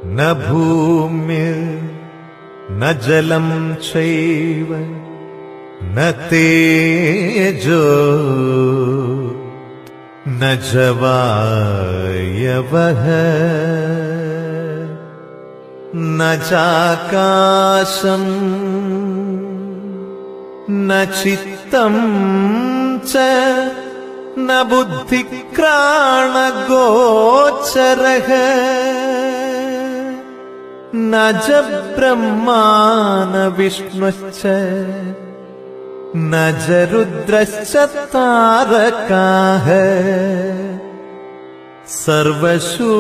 न भूमिर् न जलं चैव न तेजो न जवायवः न चाकाशं न चित्तं च न बुद्धिक्राणगोचरः न च ब्रह्मा न विष्णुश्च न च रुद्रश्च तारकाः സർവശൂന്യനിരാലംബ.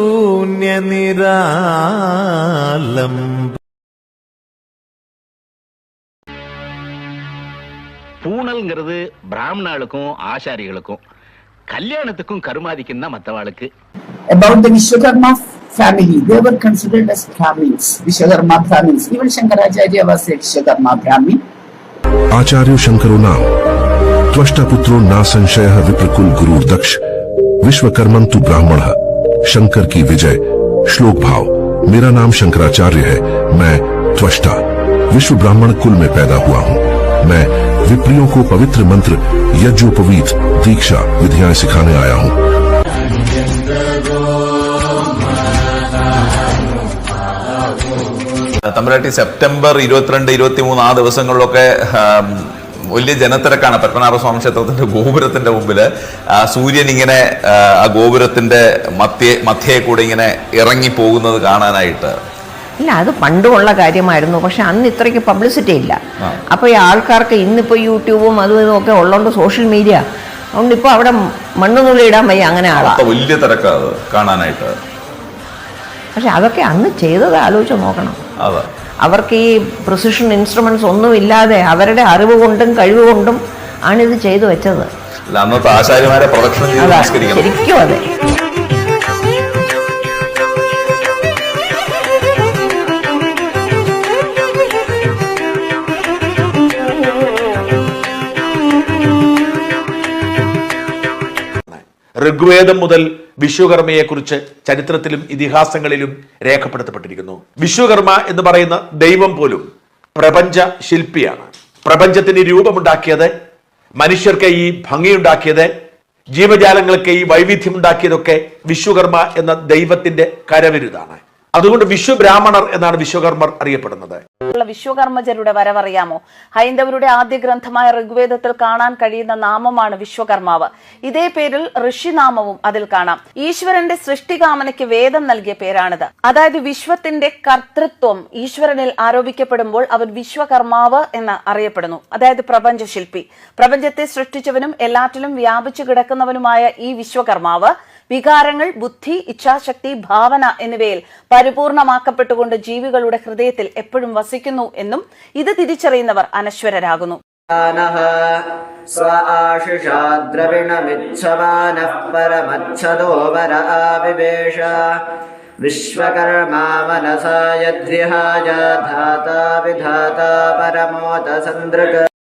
பூணல்ங்கிறது பிராமணாளுக்கும் ஆசாரிகளுக்கும், கல்யாணத்துக்கும் கருமாதிக்கும் தான் மற்றவாளுக்கு. About the Vishwakarma family, they were considered as Brahmins, Vishwakarma Brahmins. Even Shankaracharya was a Vishwakarma Brahmin. आचार्यो शंकरो नाम त्वष्टा पुत्रो ना संशयः विप्रकुल गुरुर्दक्ष विश्वकर्मं तु ब्राह्मणः शंकर की विजय। श्लोक भाव। मेरा नाम शंकराचार्य है, मैं त्वष्टा विश्व ब्राह्मण कुल में पैदा हुआ हूँ। मैं विप्रियों को पवित्र मंत्र यज्ञोपवीत दीक्षा विधियां सिखाने आया हूँ। തമ്പുരാട്ടി സെപ്റ്റംബർ 22-23 ആ ദിവസങ്ങളിലൊക്കെ വലിയ ജനത്തിരക്കാണ് പത്മനാഭസ്വാമി ക്ഷേത്രത്തിന്റെ ഗോപുരത്തിന്റെ മുമ്പില്. സൂര്യൻ ഇങ്ങനെ ആ ഗോപുരത്തിന്റെ മധ്യേ കൂടെ ഇങ്ങനെ ഇറങ്ങി പോകുന്നത് കാണാനായിട്ട്. ഇല്ല, അത് പണ്ടുമുള്ള കാര്യമായിരുന്നു. പക്ഷെ അന്ന് ഇത്രയ്ക്ക് പബ്ലിസിറ്റി ഇല്ല. അപ്പോൾ ഈ ആൾക്കാർക്ക് ഇന്നിപ്പോൾ യൂട്യൂബും അതും ഇതും ഒക്കെ ഉള്ളതുകൊണ്ട് സോഷ്യൽ മീഡിയ അതുകൊണ്ട് ഇപ്പോൾ അവിടെ മണ്ണുനുള്ളി ഇടാൻ വയ്യ, അങ്ങനെ ആളാ വലിയ തിരക്കാണ് കാണാനായിട്ട്. പക്ഷെ അതൊക്കെ അന്ന് ചെയ്തത് ആലോചിച്ച് നോക്കണം. അവർക്ക് ഈ പ്രിസിഷൻ ഇൻസ്ട്രുമെന്റ്സ് ഒന്നും ഇല്ലാതെ അവരുടെ അറിവ് കൊണ്ടും കഴിവ് കൊണ്ടും ആണിത് ചെയ്തു വെച്ചത്. അന്നത്തെ ആചാര്യമാരെ പ്രദക്ഷിണം ചെയ്ത് നമസ്കരിക്കണം. ശരിക്കും അതെ. ഋഗ്വേദം മുതൽ വിശ്വകർമ്മയെക്കുറിച്ച് ചരിത്രത്തിലും ഇതിഹാസങ്ങളിലും രേഖപ്പെടുത്തപ്പെട്ടിരിക്കുന്നു. വിശ്വകർമ്മ എന്ന് പറയുന്ന ദൈവം പോലും പ്രപഞ്ച ശില്പിയാണ്. പ്രപഞ്ചത്തിന് രൂപമുണ്ടാക്കിയത്, മനുഷ്യർക്ക് ഈ ഭംഗിയുണ്ടാക്കിയത്, ജീവജാലങ്ങൾക്ക് ഈ വൈവിധ്യമുണ്ടാക്കിയതൊക്കെ വിശ്വകർമ്മ എന്ന ദൈവത്തിന്റെ കരവിരുതാണ്. അതുകൊണ്ട് വിശ്വബ്രാഹ്മണർ എന്നാണ് വിശ്വകർമ്മർ അറിയപ്പെടുന്നത്. വിശ്വകർമ്മജരുടെ വരവറിയാമോ? ഹൈന്ദവരുടെ ആദ്യ ഗ്രന്ഥമായ ഋഗ്വേദത്തിൽ കാണാൻ കഴിയുന്ന നാമമാണ് വിശ്വകർമാവ്. ഇതേ പേരിൽ ഋഷിനാമവും അതിൽ കാണാം. ഈശ്വരന്റെ സൃഷ്ടികാമനയ്ക്ക് വേദം നൽകിയ പേരാണിത്. അതായത് വിശ്വത്തിന്റെ കർത്തൃത്വം ഈശ്വരനിൽ ആരോപിക്കപ്പെടുമ്പോൾ അവൻ വിശ്വകർമാവ് എന്ന് അറിയപ്പെടുന്നു. അതായത് പ്രപഞ്ചശില്പി. പ്രപഞ്ചത്തെ സൃഷ്ടിച്ചവനും എല്ലാറ്റിലും വ്യാപിച്ചു കിടക്കുന്നവനുമായ ഈ വിശ്വകർമാവ് വികാരങ്ങൾ, ബുദ്ധി, ഇച്ഛാശക്തി, ഭാവന എന്നിവയിൽ പരിപൂർണമാക്കപ്പെട്ടുകൊണ്ട് ജീവികളുടെ ഹൃദയത്തിൽ എപ്പോഴും വസിക്കുന്നു എന്നും ഇത് തിരിച്ചറിയുന്നവർ അനശ്വരരാകുന്നു. വിശ്വകർമാ മനസാ യദ്വിഹായ ധാതാ വിധാതാ പരമോദ സന്ദ്രക